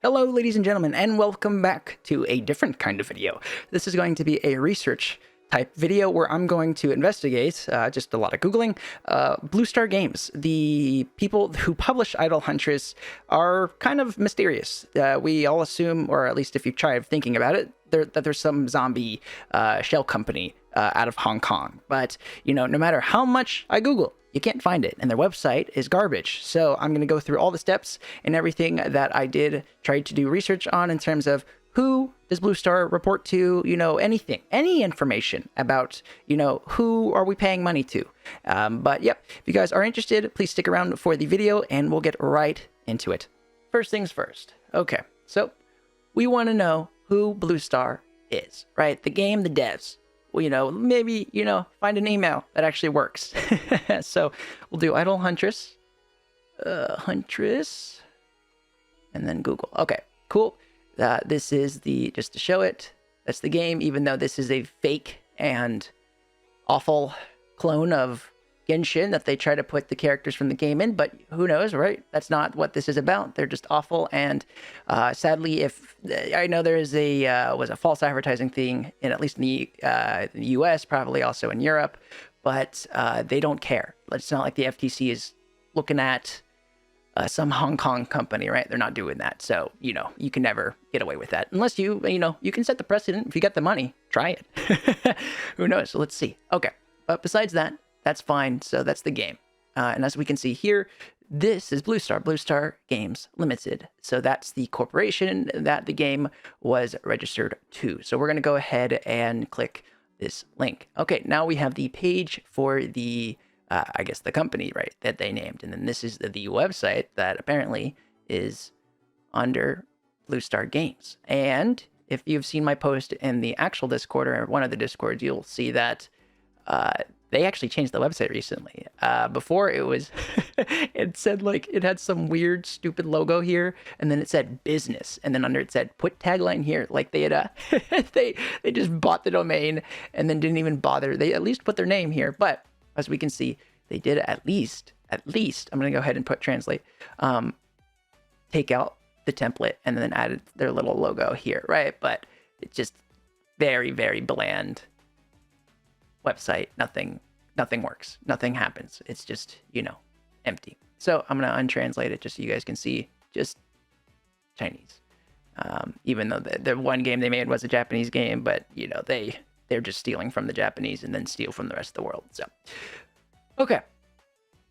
Hello, ladies and gentlemen, and welcome back to a different kind of video. This is going to be a research type video where I'm going to investigate, just a lot of Googling, BluStar Games. The people who publish Idle Huntress are kind of mysterious. We all assume, or at least if you try thinking about it, that there's some zombie shell company out of Hong Kong. But, you know, no matter how much I Google, you can't find it, and their website is garbage. So I'm going to go through all the steps and everything that I did try to do research on in terms of who does BluStar report to, you know, anything, any information about, you know, who are we paying money to. But yep, if you guys are interested, please stick around for the video and we'll get right into it. First things first. Okay, so we want to know who BluStar is, right? The game, the devs. Well, you know, maybe, you know, find an email that actually works. So we'll do Idle Huntress, Huntress, and then Google. Okay, cool. This is the, just to show it, that's the game, even though this is a fake and awful clone of Genshin that they try to put the characters from the game in, but who knows, right? That's not what this is about. They're just awful, and sadly, if I know there is was a false advertising thing, in at least in the US, probably also in Europe, but they don't care. It's not like the FTC is looking at some Hong Kong company, right? They're not doing that, so you know you can never get away with that unless you know you can set the precedent. If you get the money, try it. Who knows? So let's see. Okay, but besides that, that's fine. So that's the game. And as we can see here, this is BluStar Games Limited. So that's the corporation that the game was registered to. So we're going to go ahead and click this link. Okay, now we have the page for the, I guess the company, right, that they named. And then this is the website that apparently is under BluStar Games. And if you've seen my post in the actual Discord or one of the Discords, you'll see that they actually changed the website recently. Before it was, it said like, it had some weird, stupid logo here, and then it said business, and then under it said put tagline here. Like they had they just bought the domain and then didn't even bother. They at least put their name here, but as we can see, they did at least, I'm gonna go ahead and put translate, take out the template and then added their little logo here, right? But it's just very, very bland website. Nothing works. Nothing happens. It's just, you know, empty. So I'm going to untranslate it just so you guys can see just Chinese. Even though the one game they made was a Japanese game, but you know, they're just stealing from the Japanese and then steal from the rest of the world. So, okay.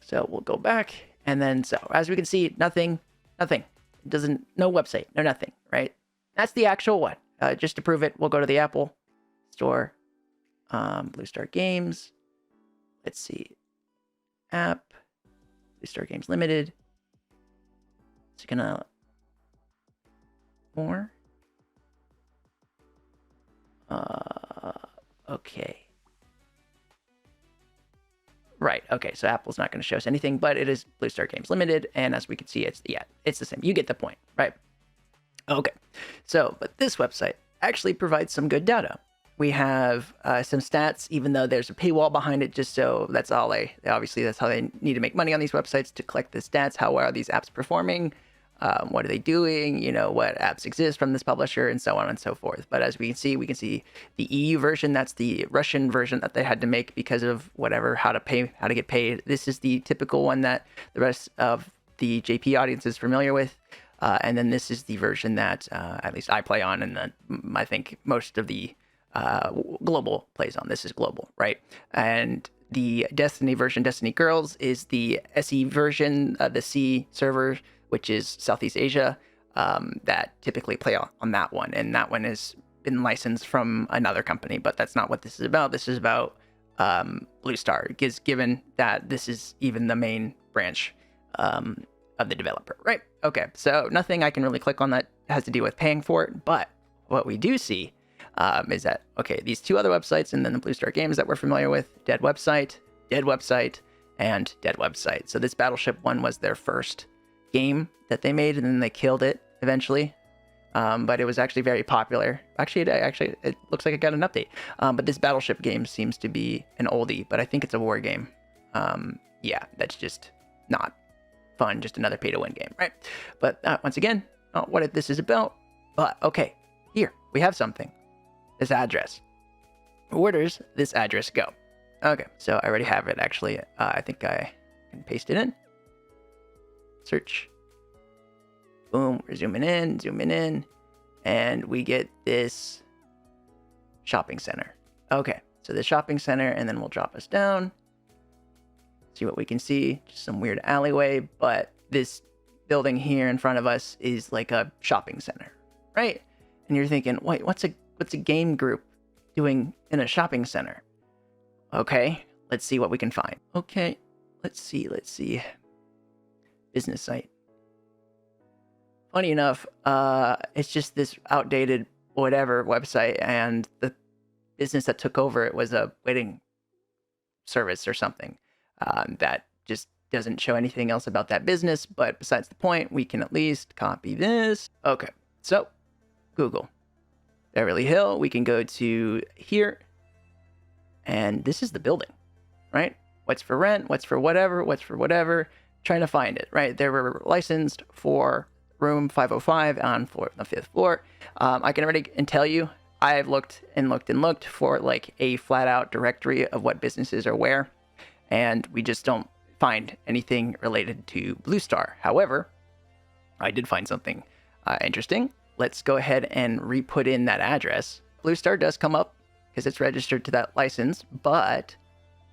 So we'll go back, and then, so as we can see, nothing, it doesn't, no website, no nothing, right? That's the actual one. Just to prove it, we'll go to the Apple Store. BluStar Games. Let's see. App. BluStar Games Limited. It's gonna more. Okay. Right. Okay. So Apple's not going to show us anything, but it is BluStar Games Limited, and as we can see, it's the same. You get the point, right? Okay. So, but this website actually provides some good data. We have some stats, even though there's a paywall behind it, just so that's all obviously that's how they need to make money on these websites, to collect the stats. How are these apps performing? What are they doing? You know, what apps exist from this publisher, and so on and so forth. But as we can see the EU version, that's the Russian version that they had to make because of whatever, how to get paid. This is the typical one that the rest of the JP audience is familiar with. And then this is the version that at least I play on, and I think most of the global plays on. This is global, right? And the Destiny version, Destiny Girls, is the SE version, the C server, which is Southeast Asia, that typically play on that one. And that one has been licensed from another company, but that's not what this is about. This is about BluStar, given that this is even the main branch of the developer, right? Okay, so nothing I can really click on that has to do with paying for it, but what we do see is that, okay, these two other websites, and then the BluStar Games that we're familiar with, dead website, and dead website. So this Battleship one was their first game that they made, and then they killed it eventually. But it was actually very popular. Actually, it looks like it got an update. But this Battleship game seems to be an oldie, but I think it's a war game. Yeah, that's just not fun. Just another pay-to-win game, right? But once again, what this is about. But okay, here we have something. This address. Where does this address go? Okay, so I already have it actually. I think I can paste it in. Search. Boom, we're zooming in, and we get this shopping center. Okay, so the shopping center, and then we'll drop us down. See what we can see. Just some weird alleyway, but this building here in front of us is like a shopping center, right? And you're thinking, wait, what's a game group doing in a shopping center? Okay, let's see what we can find. Okay, let's see. Business site. Funny enough, it's just this outdated whatever website, and the business that took over it was a wedding service or something. That just doesn't show anything else about that business, but besides the point, we can at least copy this. Okay, so Google. Beverly Hill, we can go to here, and this is the building, right? What's for rent, what's for whatever, trying to find it, right? They were licensed for room 505 on the 5th floor. I can already tell you, I've looked for like a flat out directory of what businesses are where, and we just don't find anything related to BluStar. However, I did find something interesting. Let's go ahead and re-put in that address. BluStar does come up because it's registered to that license, but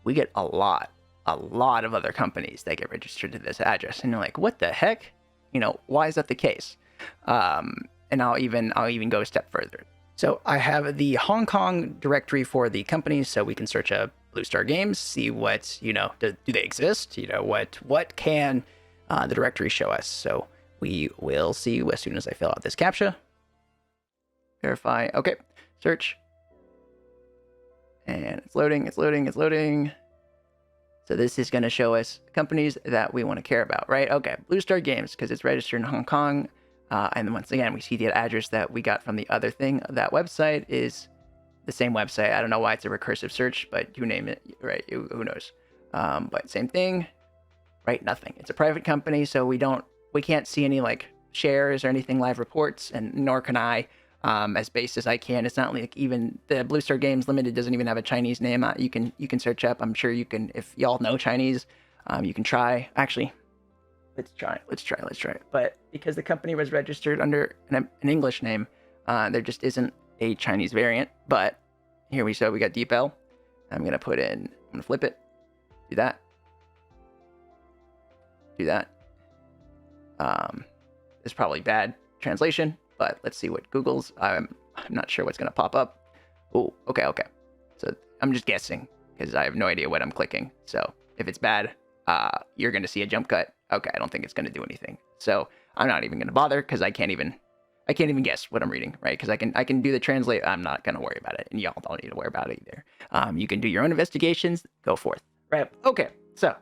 we get a lot of other companies that get registered to this address. And you're like, what the heck? Why is that the case? And I'll even go a step further. So I have the Hong Kong directory for the companies, so we can search a BluStar Games, see what, do they exist? What can the directory show us? So we will see as soon as I fill out this CAPTCHA. Verify. Okay. Search. And it's loading. So this is going to show us companies that we want to care about, right? Okay. BluStar Games, because it's registered in Hong Kong. And once again, we see the address that we got from the other thing. That website is the same website. I don't know why it's a recursive search, but you name it, right? Who knows? But same thing, right? Nothing. It's a private company, so we can't see any like shares or anything, live reports, and nor can I, as base as I can. It's not like even the BluStar Games Limited doesn't even have a Chinese name. You can search up. I'm sure you can, if y'all know Chinese, you can try. Actually, let's try. But because the company was registered under an English name, there just isn't a Chinese variant. But here we got DeepL. I'm gonna flip it. Do that. It's probably bad translation, but let's see what Google's. I'm not sure what's gonna pop up. Oh, okay. So I'm just guessing because I have no idea what I'm clicking. So if it's bad, you're gonna see a jump cut. Okay, I don't think it's gonna do anything. So I'm not even gonna bother because I can't even guess what I'm reading, right? Because I can do the translate. I'm not gonna worry about it, and y'all don't need to worry about it either. You can do your own investigations. Go forth, right? Okay, so.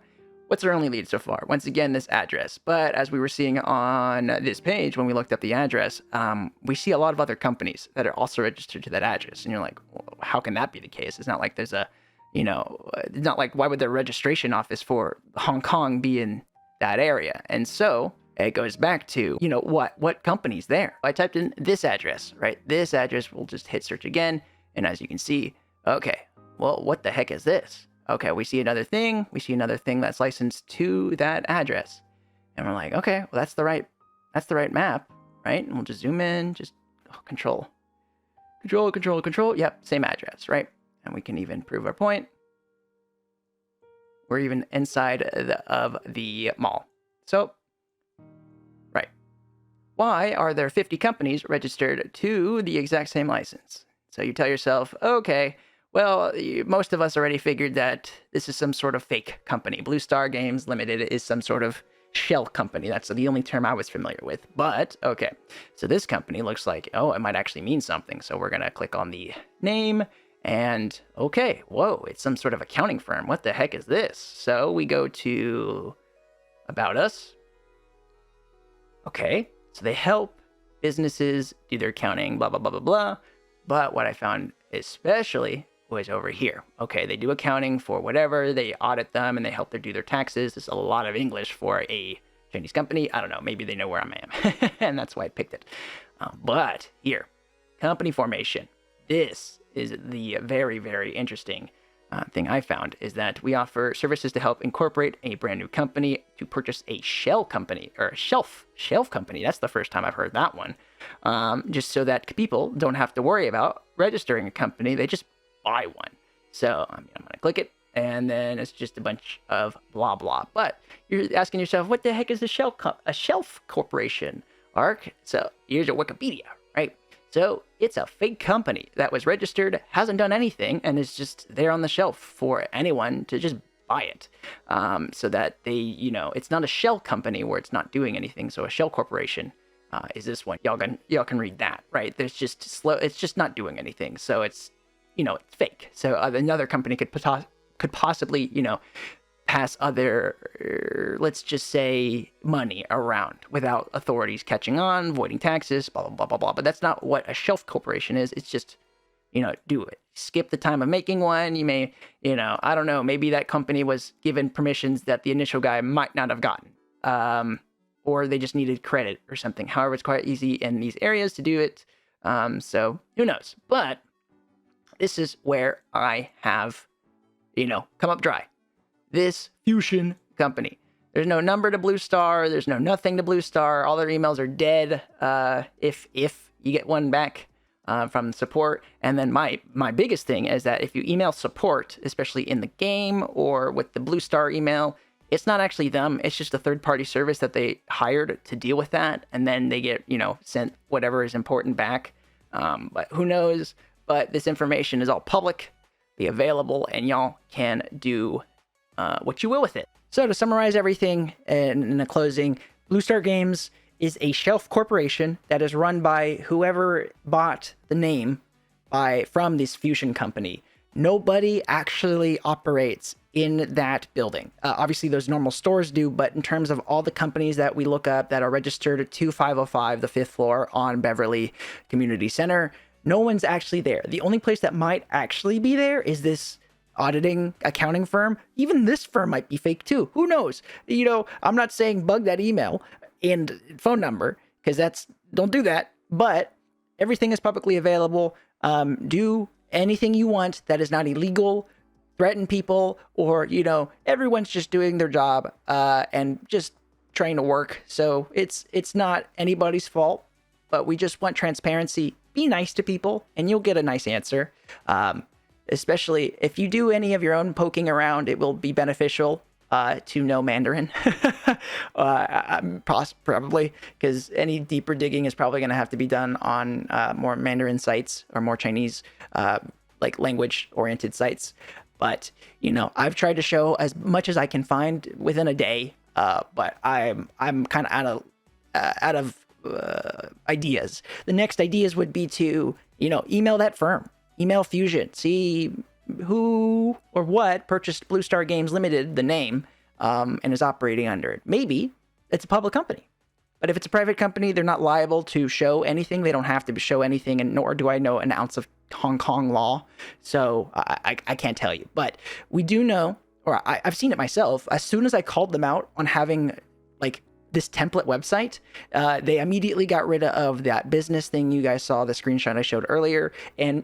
What's our only lead so far? Once again, this address. But as we were seeing on this page, when we looked up the address, we see a lot of other companies that are also registered to that address. And you're like, well, how can that be the case? It's not like there's it's not like, why would their registration office for Hong Kong be in that area? And so it goes back to, what company's there? I typed in this address, right? This address, we'll just hit search again. And as you can see, okay, well, what the heck is this? Okay, we see another thing that's licensed to that address. And we're like, okay, well, that's the right map, right? And we'll just zoom in, control. Yep, same address, right? And we can even prove our point. We're even inside of the mall. So, right. Why are there 50 companies registered to the exact same license? So you tell yourself, okay, well, most of us already figured that this is some sort of fake company. BluStar Games Limited is some sort of shell company. That's the only term I was familiar with. But, okay, so this company looks like, it might actually mean something. So we're going to click on the name and, okay, whoa, it's some sort of accounting firm. What the heck is this? So we go to About Us. Okay, so they help businesses do their accounting, blah, blah, blah, blah, blah. But what I found especially was over here. Okay, they do accounting for whatever, they audit them, and they help them do their taxes. There's a lot of English for a Chinese company. I don't know. Maybe they know where I am, and that's why I picked it. But here, company formation. This is the very, very interesting thing I found, is that we offer services to help incorporate a brand new company to purchase a shell company, or a shelf company. That's the first time I've heard that one. Just so that people don't have to worry about registering a company. They just buy one. So I'm going to click it, and then it's just a bunch of blah, blah. But you're asking yourself, what the heck is a shelf corporation, Ark? So here's your Wikipedia, right? So it's a fake company that was registered, hasn't done anything, and is just there on the shelf for anyone to just buy it. So that they, it's not a shell company where it's not doing anything. So a shell corporation is this one. Y'all can read that, right? There's just it's just not doing anything. So it's, it's fake. So another company could possibly, pass other, let's just say, money around without authorities catching on, avoiding taxes, blah, blah, blah, blah, blah. But that's not what a shelf corporation is. It's just, do it. Skip the time of making one. You may, I don't know, maybe that company was given permissions that the initial guy might not have gotten. Or they just needed credit or something. However, it's quite easy in these areas to do it. So who knows? But this is where I have, come up dry. This Fusion company. There's no number to BluStar. There's no nothing to BluStar. All their emails are dead. If you get one back from support. And then my biggest thing is that if you email support, especially in the game or with the BluStar email, it's not actually them. It's just a third-party service that they hired to deal with that. And then they get, sent whatever is important back. But who knows? But this information is all publicly available, and y'all can do what you will with it. So to summarize everything in a closing, BluStar Games is a shelf corporation that is run by whoever bought the name from this Fusion company. Nobody actually operates in that building. Obviously, those normal stores do, but in terms of all the companies that we look up that are registered at 2505, the 5th floor on Beverly Community Center, no one's actually there. The only place that might actually be there is this auditing accounting firm. Even this firm might be fake too. Who knows? I'm not saying bug that email and phone number, because don't do that. But everything is publicly available. Do anything you want that is not illegal. Threaten people, or everyone's just doing their job and just trying to work. So it's not anybody's fault, but we just want transparency. Be nice to people, and you'll get a nice answer. Especially if you do any of your own poking around, it will be beneficial to know Mandarin. Probably, because any deeper digging is probably going to have to be done on more Mandarin sites or more Chinese language-oriented sites. But I've tried to show as much as I can find within a day. But I'm kind of out of ideas. The next ideas would be to email that firm. Email Fusion, see who or what purchased BluStar Games Limited, the name, and is operating under it. Maybe it's a public company. But if it's a private company, they're not liable to show anything. They don't have to show anything, and nor do I know an ounce of Hong Kong law. So I can't tell you. But we do know, or I've seen it myself, as soon as I called them out on having this template website, they immediately got rid of that business thing you guys saw, the screenshot I showed earlier. And,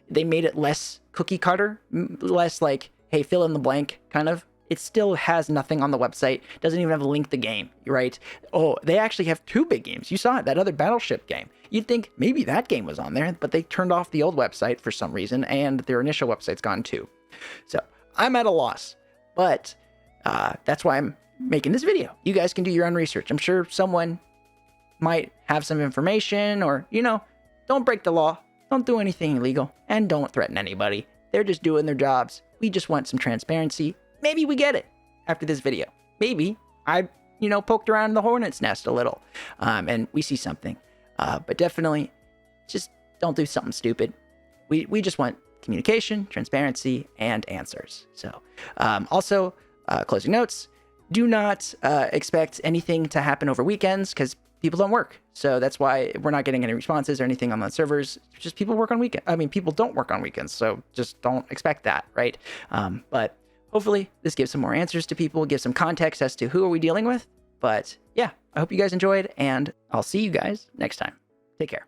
they made it less cookie cutter, less hey, fill in the blank kind of. It still has nothing on the website. Doesn't even have a link to the game, right? Oh, they actually have 2 big games. You saw it, that other Battleship game. You'd think maybe that game was on there, but they turned off the old website for some reason, and their initial website's gone too. So I'm at a loss, but that's why I'm making this video. You guys can do your own research. I'm sure someone might have some information, or, don't break the law. Don't do anything illegal, and don't threaten anybody. They're just doing their jobs. We just want some transparency. Maybe we get it after this video. Maybe I, poked around the hornet's nest a little, and we see something. But definitely just don't do something stupid. We just want communication, transparency, and answers. So also, closing notes, do not expect anything to happen over weekends, because people don't work. So that's why we're not getting any responses or anything on the servers. Just people work on weekends. I mean, people don't work on weekends. So just don't expect that, right? But hopefully this gives some more answers to people, gives some context as to who are we dealing with. But yeah, I hope you guys enjoyed, and I'll see you guys next time. Take care.